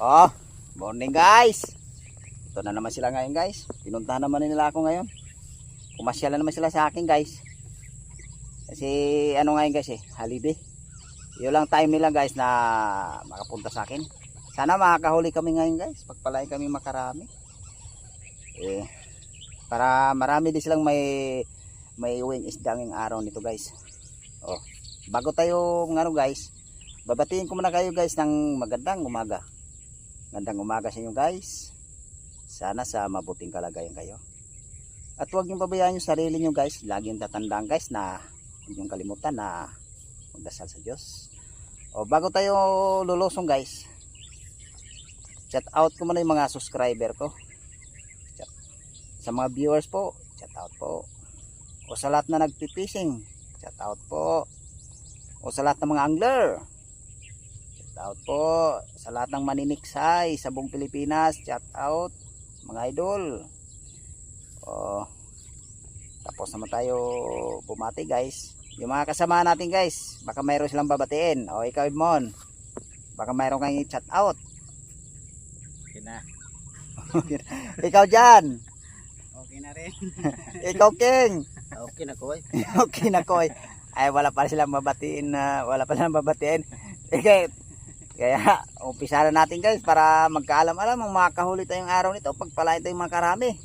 Oh, morning guys. Ito na naman sila ngayon guys. Pinuntahan naman nila ako ngayon. Pumasyalan naman sila sa akin guys. Kasi ano ngayon guys holiday. Yun lang time nila guys na makapunta sa akin. Sana makakahuli kami ngayon guys. Pagpalain kami makarami. Para marami din silang may uwing isda ngayong araw nito guys. Oh, bago tayo guys, babatiin ko muna kayo guys ng magandang umaga. Magandang umaga sa inyo guys. Sana sa mabuting kalagayan kayo. At huwag niyong pabayaan yung sarili niyo guys. Laging tatandaan guys na huwag niyong kalimutan na magdasal sa Diyos. O bago tayo lulusong guys, shout out ko muna yung mga subscriber ko. Sa mga viewers po, shout out po. O sa lahat na nagpipishing, shout out po. O sa lahat ng mga angler, shout out po. Sa lahat ng maniniksay sa buong Pilipinas, shout out mga idol. O tapos naman tayo bumati guys. Yung mga kasama natin guys, baka mayroon silang babatiin. O ikaw Edmond, baka mayroon kang i-chat out. Okay na. Ikaw dyan. Okay na rin. Ikaw King. Okay na ko. Okay na ko. Ay wala pa silang babatiin na wala pa silang babatiin. Kaya umpisa na natin guys para magkaalam-alam ang makakahuli tayong araw nito. Pagpalain tayong mga karami.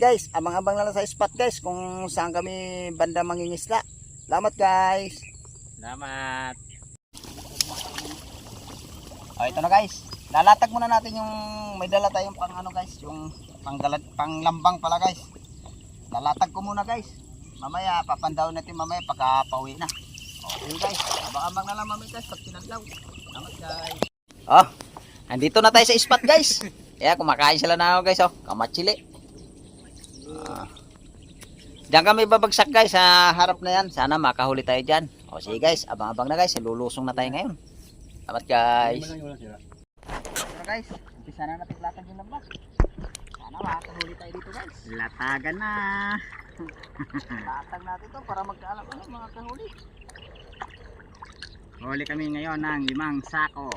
Guys, abang-abang na lang sa spot guys kung saan kami banda mangingisla. Salamat guys. Salamat. Ito na guys. Lalatag muna natin yung may dala tayong pang guys, yung panglambang pala guys. Lalatag ko muna guys. Mamaya papandaw natin mamaya pagka pauwi na. Okay guys, abang-abang na lang mamaya guys pag pinaglaw. Salamat guys. Oh, andito na tayo sa spot guys. Kaya kumakain sila na ako guys, kamatsili. Diyan kami babagsak guys sa harap na yan. Sana makahuli tayo dyan. O sige guys, abang-abang na guys. Lulusong na tayo ngayon. Salamat guys. Pero guys, umpisa na natin latag yung labas. Sana makahuli tayo dito guys. Latagan na. Latag natin to para magkaalam ko makahuli. Huli kami ngayon ng 5 sako.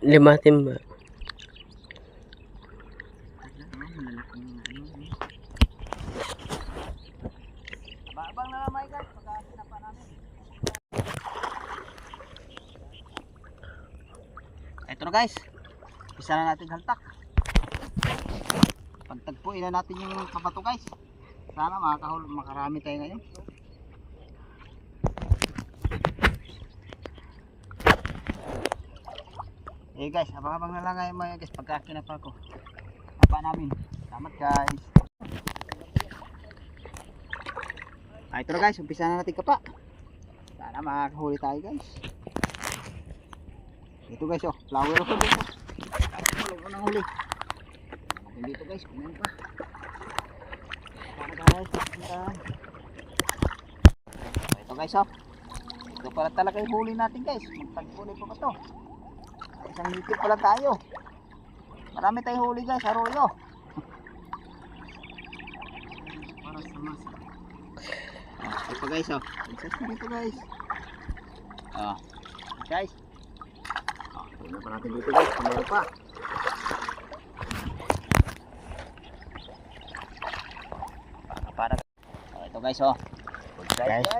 5 timba. Abang na naman guys, pagkakasina pa namin. Ito na guys, isa na natin haltak. Pagtagpuin na natin yung kabato guys. Sana makarami tayo ngayon. Guys, abang-abang na lang ngayon mga guys pagkakinapa ko. Apa namin. Salamat guys. Ito na guys, umpisa na natin kapa. Sana makakahuli tayo guys. Ito guys flower ako dito. Huwag ko nang huli. Dito guys, kumain pa. Sana guys, ito guys ito pala talaga yung huli natin guys. Magtagpuli pa ba ito? Isang litip pala tayo. Marami tayong huli guys, arroyo. Para sa masa. Ito guys Insert na dito guys. Guys. Tingnan pa natin dito guys, meron pa. Para. Ito guys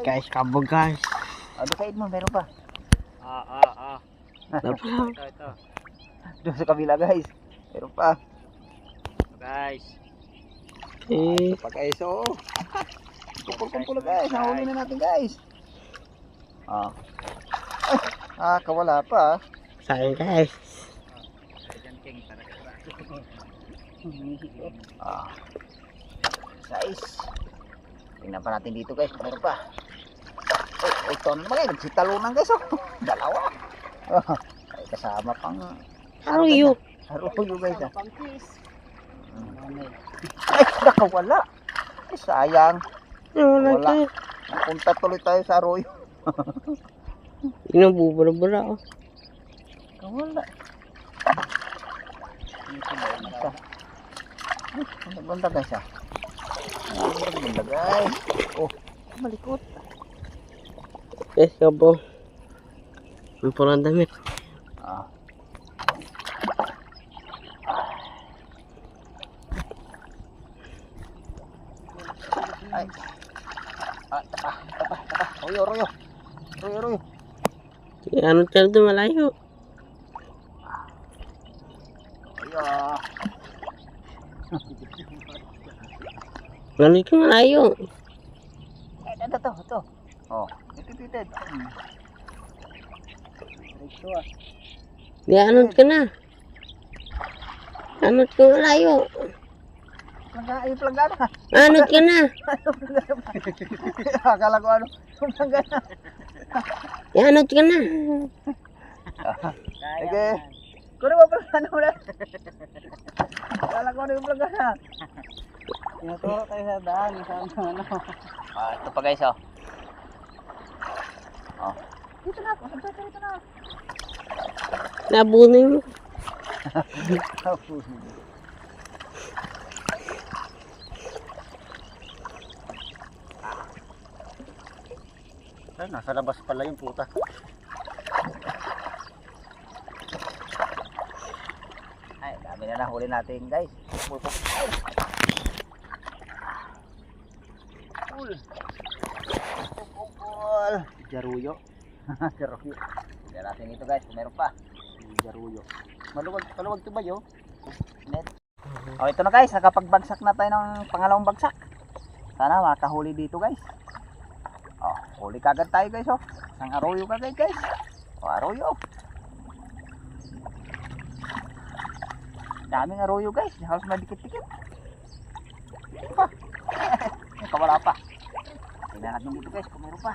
Guys, kabog guys. Ano sa mo meron pa? Ito. Doon sa kabila guys. Meron pa. Guys. Ito pa guys kumpul guys. Nahuli na natin guys. Kawala pa. Sayang guys. Guys. Tingnan pa natin dito guys. Meron pa. Ito naman guys. Nagsitalunan guys Dalawa. Ay, kasama pang Arroyo. Arroyo guys Ay, nakawala. Ay, sayang. Wala. Napunta tuloy tayo sa arroyo. Inabubura-bura Wala. Ano banda guys Ano banda guys. Malikot. Guys, kabog. Ang pulang damit. Ah. Ay. Ah, tapa. Royo, royo. Royo, royo. Ano ka doon malayo? Royo. Ano ka malayo? Ito. Oh, ito. Ito ah. Di anod ka na. Anod ka malayo. Planggana. Anod ka na. Akala ko ano. Planggana. Anod ka na. Sige. Kuno mo planggana ulit. Akala ko ano yung planggana. Tinuturo tayo sa daan. Sa ano. Ito pa guys oh. Oh. Dito na. Dito na. Nabunin mo. Ay, nasa labas pala yung puta. Ay, dami na nahuli natin guys. Cool. Jaruyo. Jaruyo. Tignan natin ito guys, kung meron pa. Jaruyo. Maluwag to ba yo? Net. Oh, ito na guys, nakapagbagsak na tayo ng pangalawang bagsak. Sana makahuli dito guys. Oh, huli kagad tayo guys oh. Isang arroyo kagad guys. Oh, arroyo. Daming arroyo guys. Halos madikit-dikit. Pa. Kawala pa. Tingnan natin dito guys kung meron pa.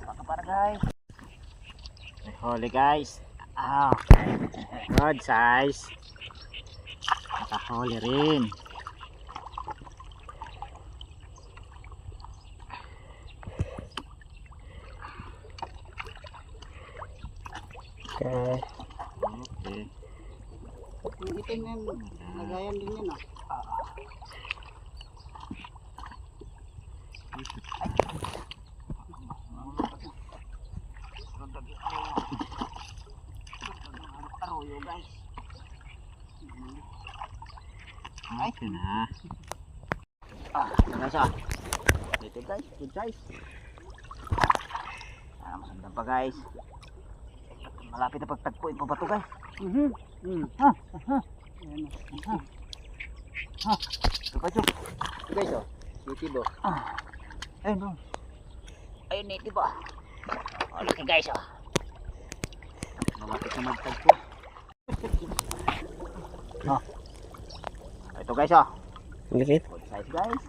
Baka para guys. Huli guys. Ah. Good size. Nakahuli rin. Okay. Okay. Itim yan. Nagayan din yan ah. Arroyo guys. Okay na. Ito guys ah. Ito guys, good size. Masandang pa guys. Malapit na pagtagpuin pa ba ito guys? Ito pa ito. Ito guys oh. Native oh. Ayun oh. Ayun native oh. Oh, laki guys oh. Malapit na magtagpo. Ito guys oh. Galit. Good size guys.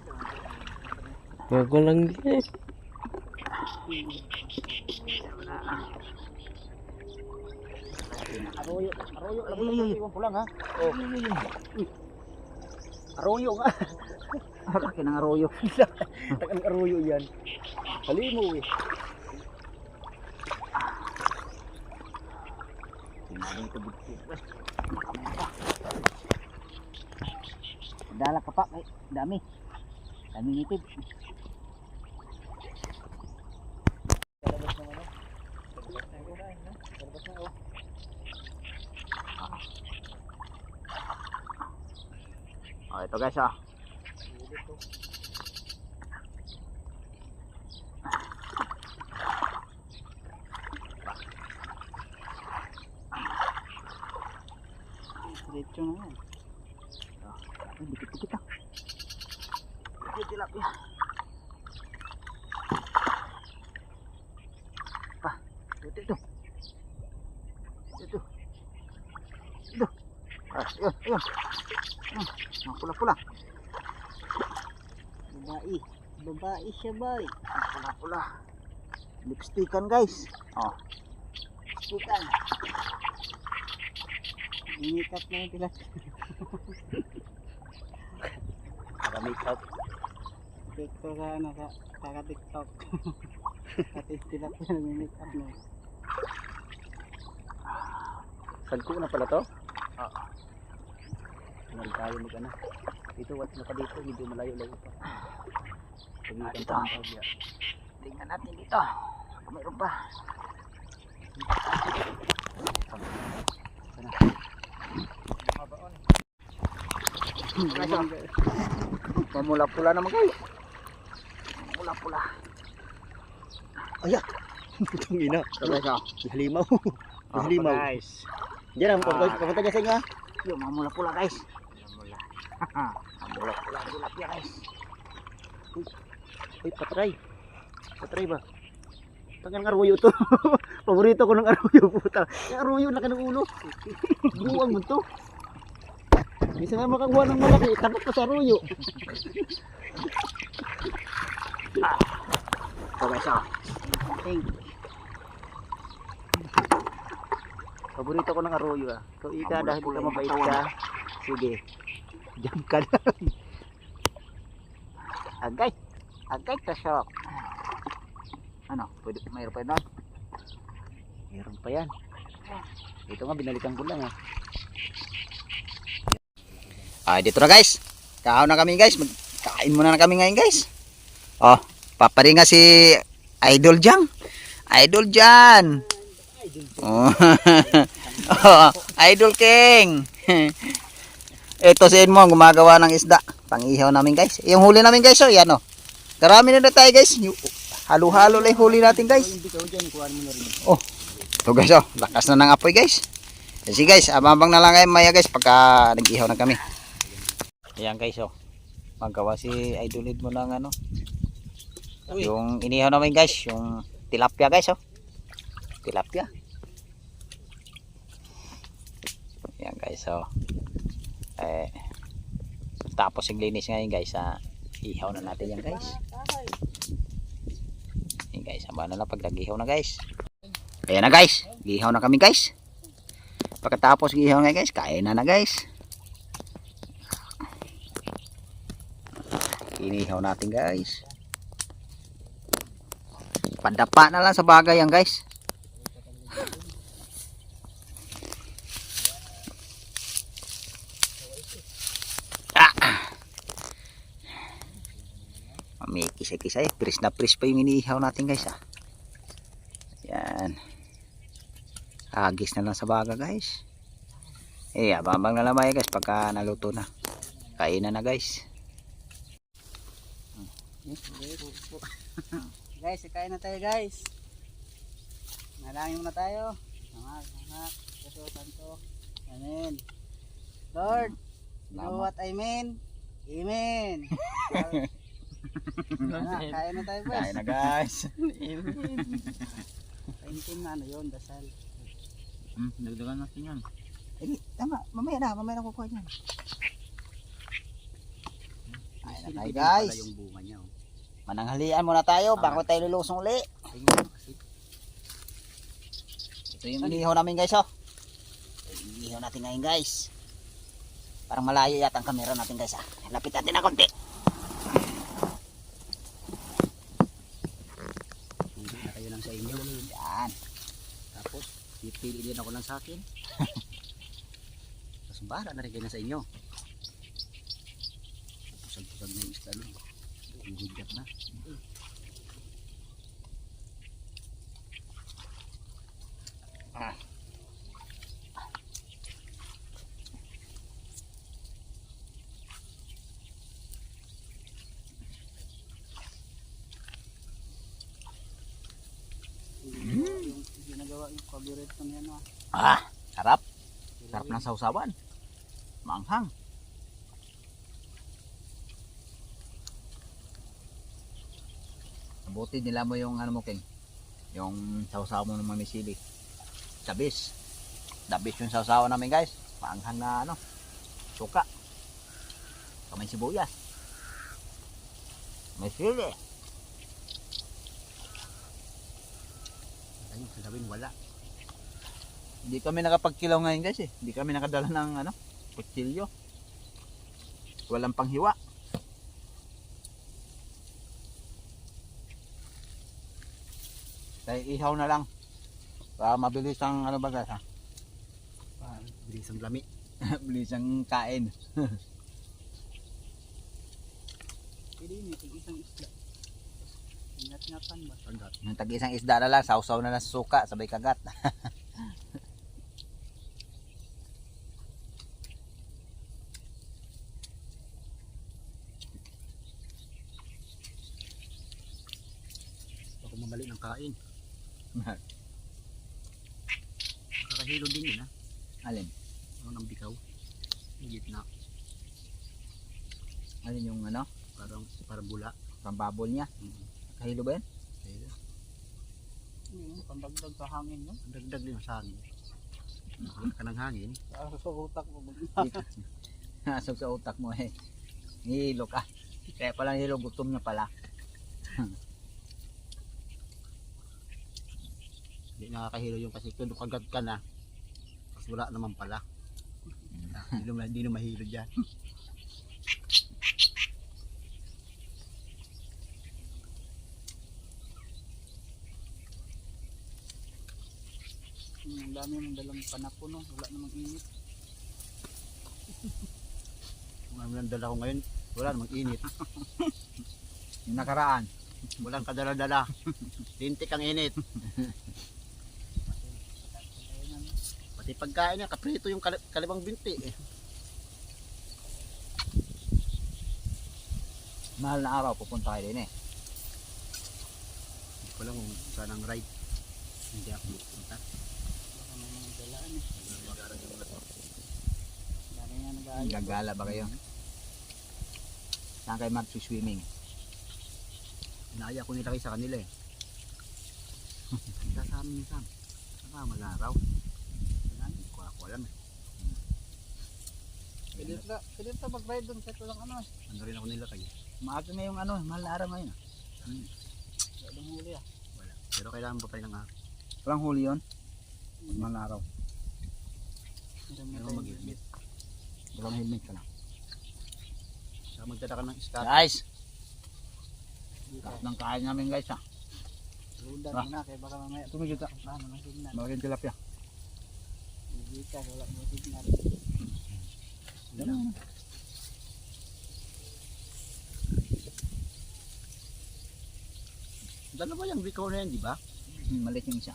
Magulang din. Arroyo. Ay, pulang ha. Oh. Arroyo nga. Laki ng arroyo. Laki ng arroyo yan. Halimo eh. Tingnan dito bukit. Dala ka pa. Ay, dami. Dami nitib. Labas naman oh. Labas na ako guys. Labas na oh. Oh, ito guys ah. Diretso na yan. Dikit-dikit ah. Tilapia. Pa, ito. Ayun. Pula-pula. Babae siya, boy. Pula-pula. Lipstickan, guys. Oh. Lipstickan. Inikat na yung tilapia. Naka-makeup. TikTok ka, naka-TikTok. Pati tilapia nag-makeup na. Sagko na pala to? Oo. Tingnan tayo mag-ano. Dito, what's na pa dito? Medyo malayo-layo pa. Tingnan natin dito. Kung mayroon pa. Pamula-pula naman guys. Pula-pula. Ayak. Putang ina. Guys, oh. Halimaw. Oh, Halimaw. guys. Diyan ang papunta dyan sa inyo. Yung mamula-pula guys. Mamula. Mamula-pula tilapia guys. Uy, patray. Patray ba? Tangan ng aruyo to. Paborito ko ng aruyo, puta. Yung aruyo laki ng ulo. Buwang mo to. Bisa nga makakuha ng malaki, takot pa sa aruyo. So guys, oh. Paborito ko ng aruyo ah. So ika dahil ka mabait ka. Sige. Diyan ka lang. Agay. Agay kasok. Ano? Pwede, mayroon pa yun nun? Meron pa yan. Ito nga binalikan ko lang ah. Ay, dito na guys. Kahaw na kami guys. Magkain muna na kami ngayon guys. Oh, paparinga si Idol Jang. Idol Jan. Oh. Oh, Idol King. Ito si Edmond gumagawa ng isda. Pangihaw namin guys. Yung huli namin guys, oh, yan oh. Karami na tayo guys. Halo-halo lang yung huli natin guys. Oh. Ito guys, oh. Lakas na ng apoy guys. Kasi guys, abang na lang kayo maya guys pagka nag-ihaw na kami. Ayan guys, oh. Magawa si Idol Edmond ng ano. Yung inihaw namin guys, yung tilapia guys, oh. Tilapia. Ayan guys, oh. Tapos iglinis ngayon guys, ihaw na natin yan guys. Ayan guys, abang na lang pag nag-ihaw na guys. Ayan na guys, ihaw na kami guys. Pagkatapos ihaw na guys, kain na guys. Inihaw natin guys. Padapa na lang sa bagay yan guys. May kisa-kisa pris na pris pa yung inihaw natin guys ah. Yan. Agis na lang sa baga guys. Abang na lamay guys pagka naluto na. Kainan na guys. Guys, kain na tayo guys. Nalangin muna tayo. Anak, Yesus Santo. Amen. Lord, you know what I mean? Amen. Kain na tayo guys. Kain na guys. Kain na ano yun, dasal. Dagdagan natin yan. Tama, mamaya na kukuha yan. Kain na tayo guys. Yung bunga niya. Mananghalian muna tayo bago tayo lulusong uli. Ito yung inihaw namin guys, oh. Inihaw natin ngayon guys. Parang malayo yata ang camera natin guys, ah. Lapit natin na konti. Hindi na kayo lang sa inyo. Yan. Tapos, pipili din ako lang sa akin. Tapos bara na rin kayo na sa inyo. Pusag-pusag na yung isla nun. Hujat na. Yung ginagawa yung paborito ko niya na. Sarap. Sarap ng sausawan. Maanghang. Buti nila mo yung ano mo King. Yung sausaw mo ng mamisili. Dabis. Dabis yung sausaw namin guys. Maanghang na ano. Suka. Kamay sibuyas. May sili. Ayun, sasabihin wala. Hindi kami nakapagkilaw ngayon guys eh. Hindi kami nakadala ng ano, kutsilyo. Walang panghiwa. Kaya ihaw na lang. Para mabilis ang ano ba guys ha? Bilis ang lami. Bilis ang kain. Pwede yun, isang isla. Ingat Sinatan ba? Kagat. Yung tag-isang isda na lang, sausaw na lang sa suka, sabay kagat. Ako mamali ng kain. Kakahilo din yun ha. Alin? Ano ng bikaw. Yung gitna. Alin yung ano? Parang bula. Pambabol niya. Kahilo ba yan? Pandagdag sa hangin no? Pandagdag din sa hangin. Ka ng hangin. Sa utak mo. Nasog sa utak mo eh. Hilo ka. Kaya pala hilo, gutom niya pala. Hindi nakakahilo yung kasi kung kagat ka na. Tapos wala naman pala. Hindi na mahilo dyan. Ang dami ng dalang panapo no, wala namang init. Ang dami ng dala ko ngayon, wala namang init. Yung nakaraan. Walang kadala-dala. Tintik ang init. Pati pagkain niya, kaprito yung kalibang binti eh. Mahal na araw, pupunta kayo din eh. Hindi ko lang kung saan ang ride. Hindi ako pupunta. Baka may mga dalaan eh. Dami nga nag-aayos. Gagala ba kayo? Saan kayo mag-swimming? Inaaya ko nilagay sa kanila eh. Punta sa amin minsan. Saka mag-araw. Hindi ko ako alam eh. Pwede na mag-ride doon kahit walang ano eh. Ano rin ako nilagay. Maaga na yung ano, mahal na araw ngayon. Walang huli ah. Wala. Pero kailangan pa pa ng araw. Walang huli yun? Mahal na araw. Meron mag-helmet. Walang helmet ka na. Saka magdala ka ng scat. Guys! Tapos ng kain namin guys ha. Rudan Ah. na kaya baka mamaya. Tumigil ka. Paano ng signal? Bakit tilapia? Hindi ka, wala mo signal. Dalawa yung bikaw na yan, di ba? Maliit yung isa.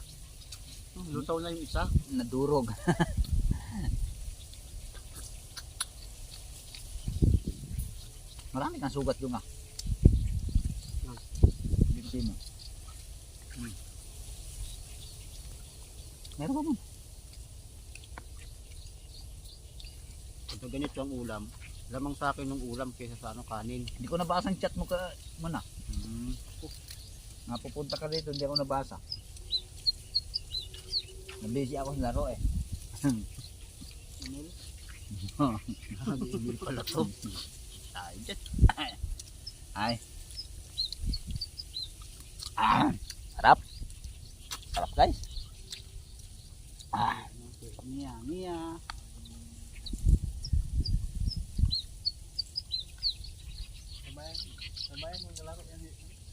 Lutaw na yung isa. Nadurog. Marami kang sugat yung ah. Bigti mo. Meron ba mo? Pag ganito ang ulam, lamang sa akin ng ulam kaysa sa ano kanin. Hindi ko nabasa ang chat mo ka muna. Napupunta ka dito, hindi ako nabasa. Nabisi ako sa laro eh. Emil? Emil pala to. Tayo dyan. Ay. Harap. Harap guys. Mia, Mia. Sabayan mo kalaro yan.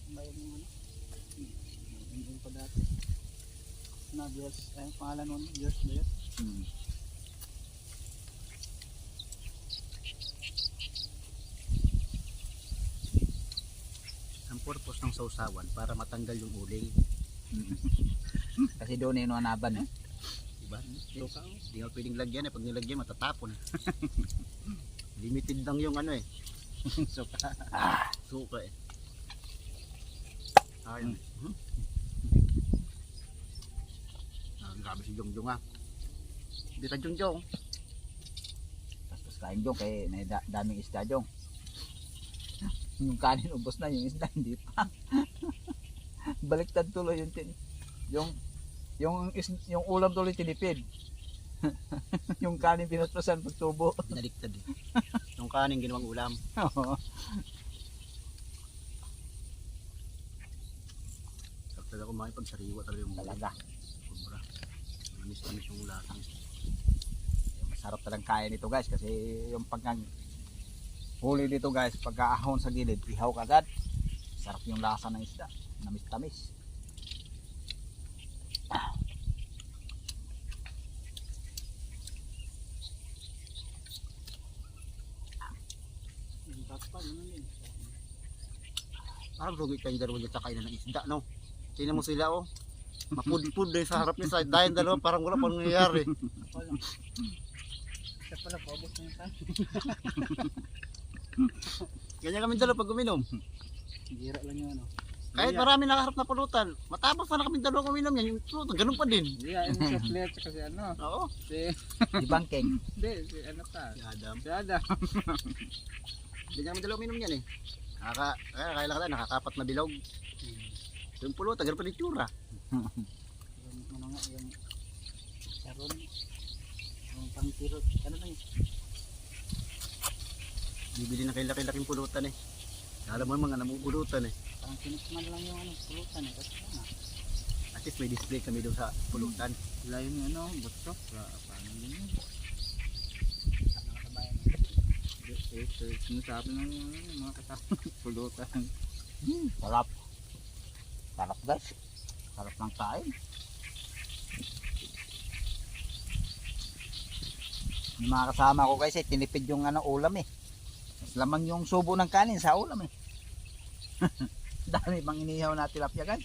Sabayan mo ano. Hindi pa dati. Na, Diyos. Ay, pangalan nun. Diyos ba yun? Ang purpose ng sausawan para matanggal yung uling. Kasi doon yung anaban eh. Diba? Hindi nga pwedeng lagyan eh. Pag nilagyan matatapon. Limited lang yung ano eh. Suka. Suka eh. Ayun. Grabe si Jongjong ah. Hindi ka Jongjong. Tapos kain dyan kay may daming isda dyan. Yung kanin ubos na, yung isda hindi pa. Baliktad tuloy yung ulam tuloy tinipid. Yung kanin pinaspasan pagtubo. Naliktad eh. Yung kanin ginawang ulam. Sarap talaga kumain pag sariwa talaga yung Talaga. Sobra. Manis-manis yung lasang. Masarap talagang kain ito guys kasi yung pagkang huli dito guys, pagkaahon sa gilid, ihaw kagad. Sarap yung lasa ng isda. Namis-tamis. Parang rugi kayong dalawa dyan sa kainan ng isda, no? Tingnan mo sila, oh. Mapud-pud na sa harap niya. Dahil dalawa parang wala pang nangyayari. Siya pala, paubos na yung tan. Ganyan kami dalawa pag uminom. Gira lang yung ano. Kahit marami nakaharap na pulutan. Matapos na kami dalawa uminom yan. Yung pulutan, ganun pa din. Hindi, ayun si Flair tsaka si ano. Oo. Si, Di bangking. hindi, si ano ta. Si Adam. Si Adam. Ganyan kami dalawa uminom yan eh. Kailan ka nakakapat na bilog. Yung pulutan, ganun pa din tsura. Yung ano nga, yung Sharon. Yung pangkirot. Ano lang yun? Bibili na kayo laki-laking pulutan eh. Alam mo mga namumulutan eh. Parang sinisman lang yung ano, pulutan eh. Kasi ano, At least may display kami doon sa pulutan. wala yung ano, butso. Paano yun yun? Sinasabi ng mga kasama. Pulutan. Sarap. Sarap guys. Sarap ng kain. Yung mga kasama ko guys tinipid yung ulam eh. Mas lamang yung subo ng kanin sa ulam eh. Dami pang inihaw na tilapia guys.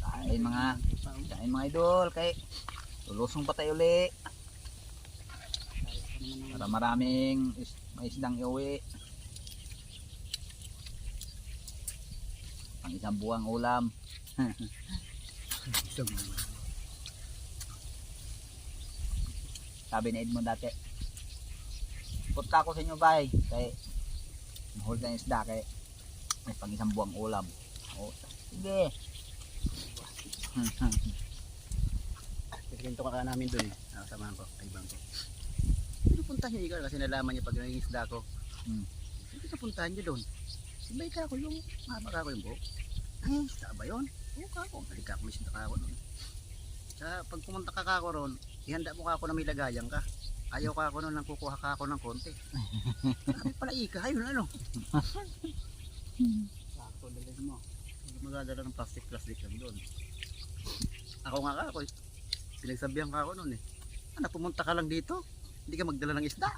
Kain mga idol kay lulusong pa tayo uli. Para maraming may isdang iuwi. Pang isang buwang ulam. Sabi ni Edmond dati, punta ako sa inyo bahay kay mahul na isda kay may pang isang buwang ulam. O, sige. Ganito ka namin doon eh. Nakasamahan ko, kaibigan ko. Pinupuntahan niyo ikaw kasi nalaman niya pag nanging isda ko. Hindi napuntahan niyo doon. Sibay ka ako yung mahaba ka ako yung buhok. Nanging isda ba yun? Oo ka ako. Balik ako may isda ka ako doon. Kaya pag pumunta ka ako ron, ihanda mo ka ako na may lagayan ka. Ayaw ka ako noon nang kukuha ka ako ng konti. Sabi pala ika, ayun ano. Sako, dalhin mo. Magdadala ng plastic kami doon. Ako nga ako, pinagsabihan ka ako noon eh. Anak, pumunta ka lang dito, hindi ka magdala ng isda.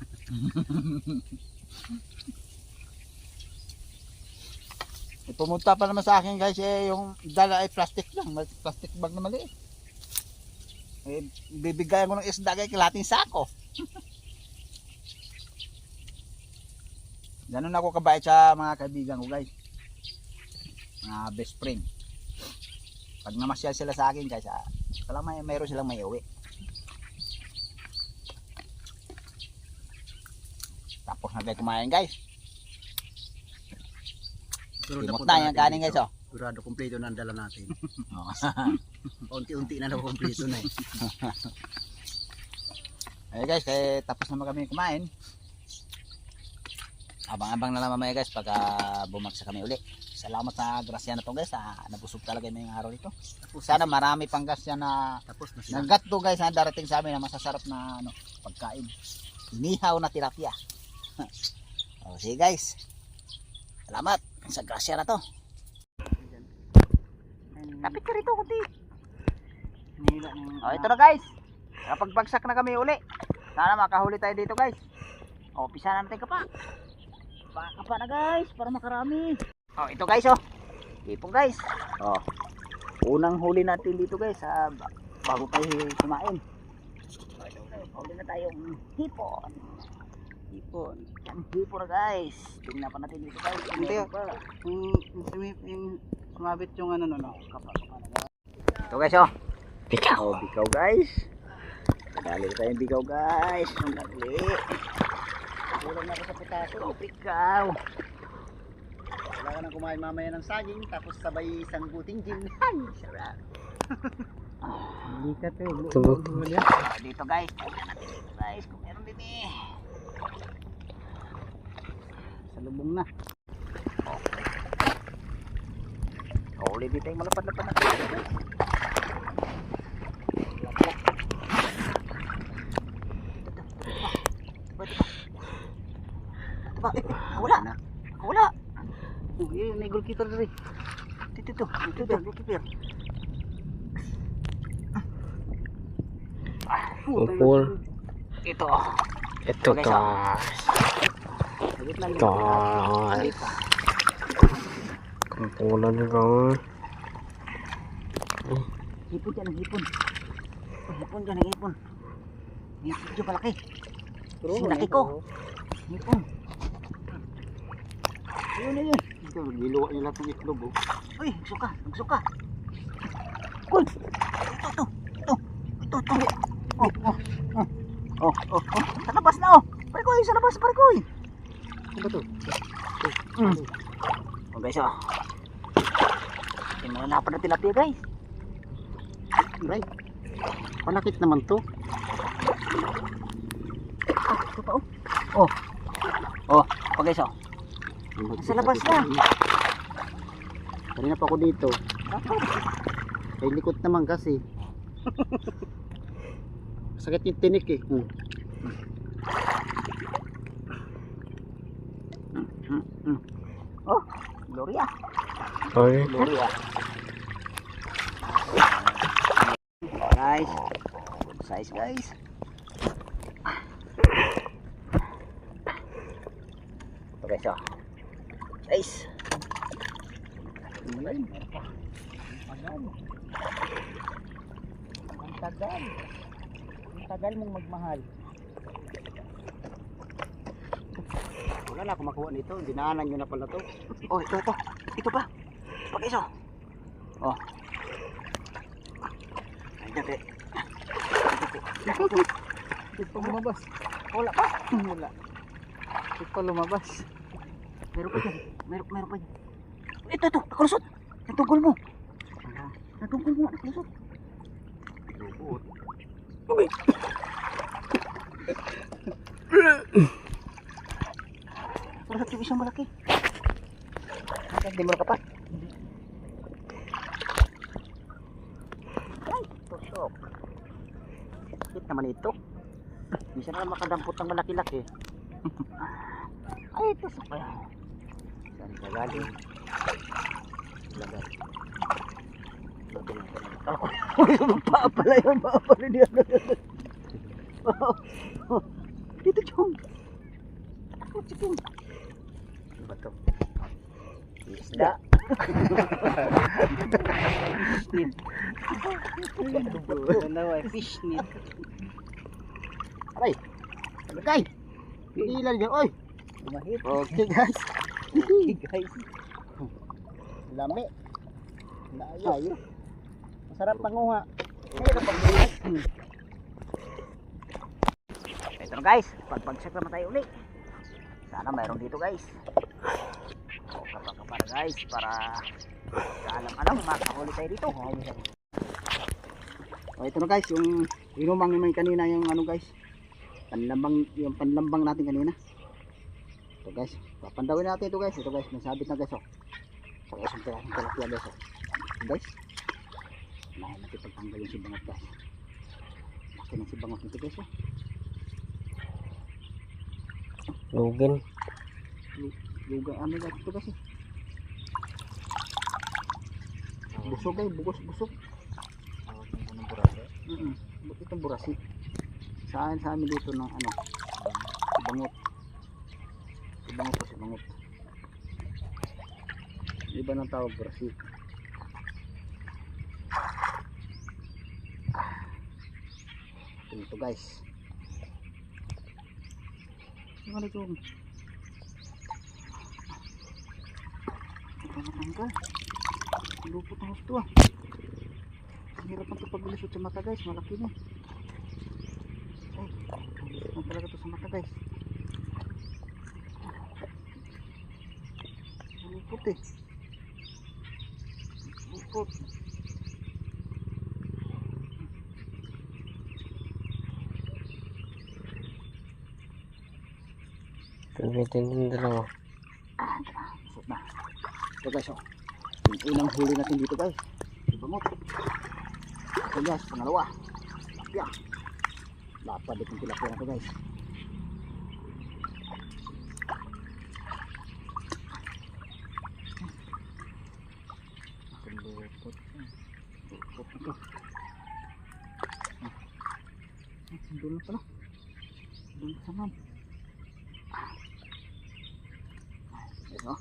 Pumunta pa naman sa akin guys yung dala ay plastic lang, plastic bag na maliit. Bibigayan ko ng isda kay kalating sako. Ganun ako kabait sa mga kaibigan ko guys. Mga best friend. Pag namasyal sila sa akin guys, mayroon silang may uwi. Tapos na tayo kumain guys. Limot na yung kanin guys oh. Sigurado kompleto na ang dala natin. Oh. Unti-unti na daw kompleto na eh. Ayun guys, kaya tapos naman kami kumain. Abang-abang na lang mamaya guys pagka bumagsak kami uli. Salamat sa grasya na to guys, nabusog talaga yung araw dito. Sana marami pang grasya na Tapos na sila. naggat to guys na darating sa amin na masasarap na pagkain. Inihaw na tilapia. O sige guys, salamat sa grasya na to. Kapit ka rito kunti. Nila ng... O ito na guys, kapag bagsak na kami uli, sana makahuli tayo dito guys. O pisa na natin kapa. Kapa na guys para makarami. O ito guys oh, ipong guys. O unang huli natin dito guys bago tayo kumain. Huli na tayong hipon. Hipon na guys. Tingnan pa natin dito guys. Hindi, yung sumabit yung ano no, kapa na guys. Ito guys oh. Bikaw. O bikaw guys. Dali tayong bikaw guys. Ang dali. Kulang na ako sa putaso. Bikaw. Wala ka nang kumain mamaya ng saging, tapos sabay isang buting gin. Ay, sarap. Hindi ka to. Tubog. Dito guys. Tingnan natin dito guys. Kung meron din eh. Salubong na. Okay. Huli dito yung malapad-lapad na dito guys. Wala. Wala. May goalkeeper rin. Dito. Goalkeeper. Upol. Ito. Ito Okay, to. Sagit lang. God. Kampulan nito. Hipon dyan, hipon. Hipon dyan, hipon. Hipon dyan malaki. Sinaki ko. Hipon. Ayun na yun. Ito, niluwa niya lahat ng itlog. Uy, nagsuka, nagsuka. Uy, ito. Oh. Sa labas na oh. Parikoy, sa labas, parikoy. Ano ba to? Oh guys, oh. Yung malalapan na tilapia guys. Right. Palakit naman to. Ito pa oh. Oh, guys oh. Nasa labas na. Kanina pa ako dito. Ay likot naman kasi. Sakit yung tinik eh. Oh, Gloria. Ay. Gloria. Guys, good size guys. Ito guys oh. Guys. Ang tagal mong magmahal. Wala na akong makuha nito. Dinaanan nyo na pala to. Oh, ito. Ito pa. Guys oh. Oh. Ayan te. Hindi pa lumabas. Wala pa. Wala. Hindi pa lumabas. Meron pa dyan. Meron pa dyan. Ito. Nakalusot. Natungkol mo. Nakalusot. Lubot. Okay. Nakalusot yung isang malaki. Hindi mo nakapat. Ay, tusok. Sakit naman ito. Minsan na makadampot ng malaki-laki. Ay, tusok pa yan. Saan ka galing? Lagat. Maapala yun, maapala niya. Dito, Chong. Ako, Chong. Ano ba ito? Isda. Fish net. Aray. Lagay. Pigilan niya. Oy. Lumahit. Okay, guys. Guys. Lami. Layo. Masarap panguha. Ito na guys. Pagbagsak naman tayo ulit. Sana mayroon dito guys. Kapag guys. Para kaalam-alam makahuli tayo dito. Oh, ito na guys. Yung inumang naman kanina yung ano guys. Yung panlambang natin kanina. Ito guys. Papandawin natin ito guys. Ito guys. Nasabit na guys. Oh. Saka isang pirasong tilapia guys. Oh. Ito guys. Unahin natin pagtanggal yung sibangot guys. Laki ng sibangot nito guys. Oh. Lugin. Luga ano guys ito guys. Busog guys. Busog. Itong burasi. Sa amin dito ng ano. Sibangot. Sibangot. Iba ng tawag burasi. Ito guys. Ano ito? Ito matanggal. Lupot ang gusto ah. Ang hirap ang ito pagbulusot sa mata guys. Malaki na. Ay, ang talaga ito sa mata guys. Lupot eh. Lupot. Tulitin yung dalawa. Busog na. Ito guys oh. Yung unang huli natin dito guys. Ibangot. Ito guys, pangalawa. Tilapia. Lapad itong tilapia na ito guys. Lupot. Lupot na ito. Doon na pala. Doon sa man. No?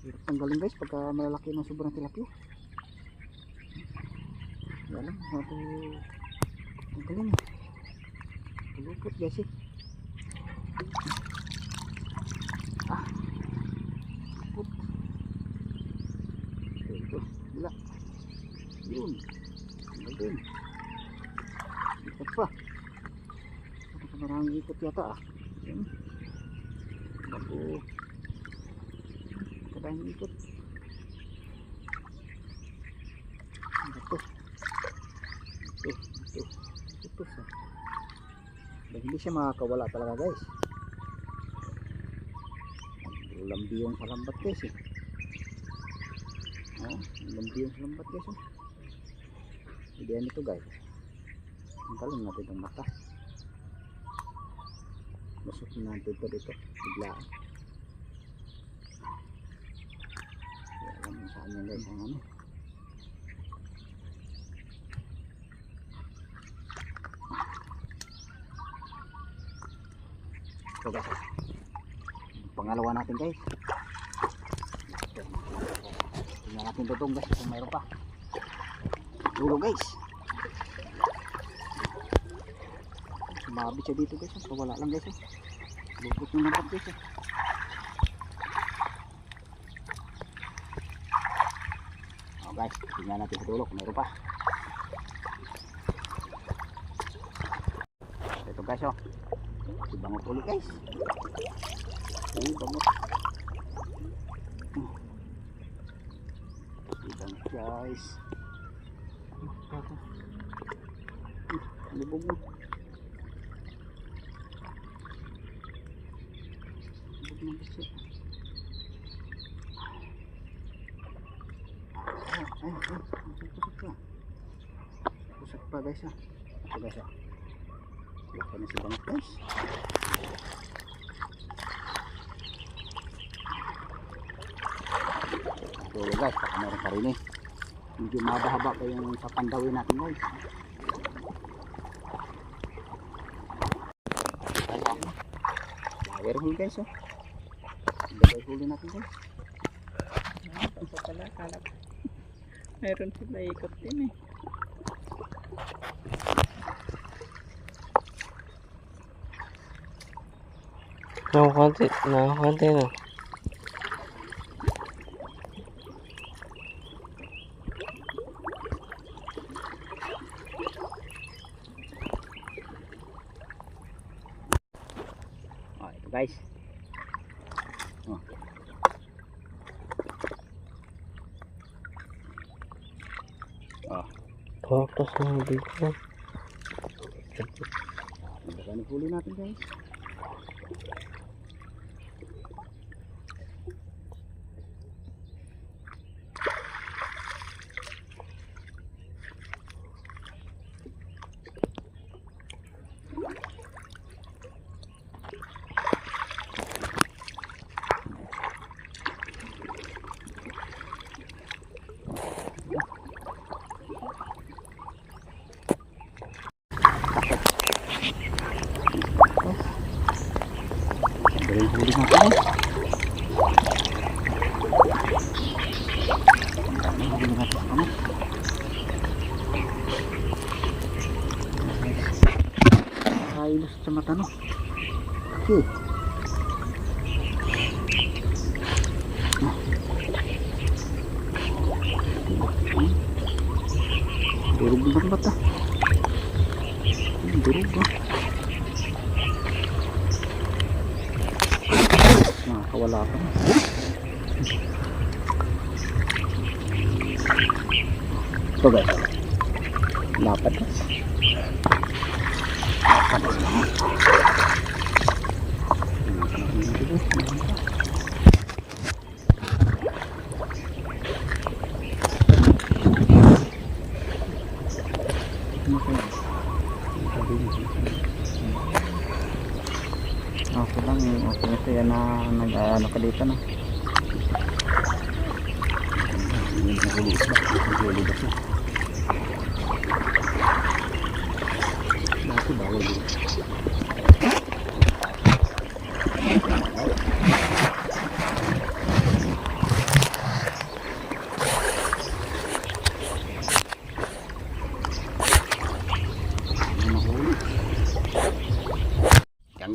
Hirap tanggalin guys pagka malalaki ng sobrang tilapia. Yan lang, natin tanggalin. Pulupot guys eh. Pulupot. Ito, wala. Yun. Tanggal din. Ikot pa. Maraming ikot yata ah. Yan. Bago. Kadang ikot. Ito. Ito sa. Hindi siya makakawala talaga guys. Lambi yung sa lambat guys eh. Oh, lambi yung sa lambat guys eh. Idean ito guys. Ang talong natin itong mata. Masukin natin ito dito. Biglaan. Kaya alam mo saan yan guys ang ano. Ito guys. Pangalawa natin guys. Tingnan natin dutong guys kung mayroon pa. Dulo guys. Sumabit siya dito guys. So wala lang guys. Lupot yung lambat guys. Oh guys. Tingnan natin sa dulo kung mayroon pa. Ito guys oh. Si bangot ulit guys. Si bangot. Si bangot guys. Libog mo. Libog mo guys. Pusat pa guys ah. Ito guys ah. Laki na si bangot guys. So guys, baka meron pa rin eh. Medyo mahaba pa yung sa pandawin natin guys. Flower hole guys oh. Flower hole natin guys. Ito pala, kalap. Meron sila ikot din eh. Nakakunti no. Oh, ito guys. Oh. Oh. Tapos na dito. Magkano huli natin guys? Huli natin guys. Huli natin sa kanan. Kailos sa mata no. Okay. Durog ng mata. Durog ba? Nakakawala ka na. Ito guys. Lapat na. Okay lang, okay ito yan na nag-ano ka dito na. Nahuli ba siya? Dati bawal dito.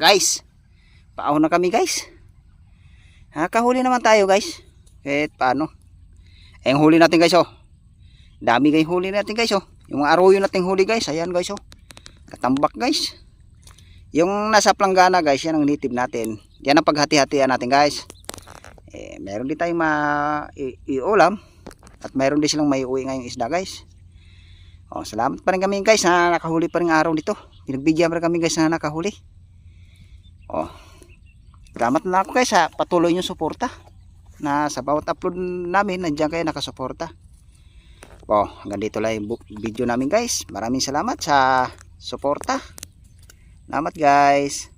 guys, paahon na kami guys. Nakahuli naman tayo guys. Kahit paano. Eh, yung huli natin guys oh. Dami guys huli natin guys oh. Yung mga arroyo natin huli guys. Ayan guys oh. Katambak guys. Yung nasa planggana guys, yan ang native natin. Yan ang paghati-hatian natin guys. Eh, meron din tayong iulam. At meron din silang may uwi ngayong isda guys. Oh, salamat pa rin kami guys na nakahuli pa rin araw dito. Pinagbigyan pa rin kami guys na nakahuli. Oh, salamat na ako guys sa patuloy nyo suporta. Na sa bawat upload namin, nandiyan kayo nakasuporta. Oh, hanggang dito lang yung video namin guys. Maraming salamat sa suporta. Salamat guys.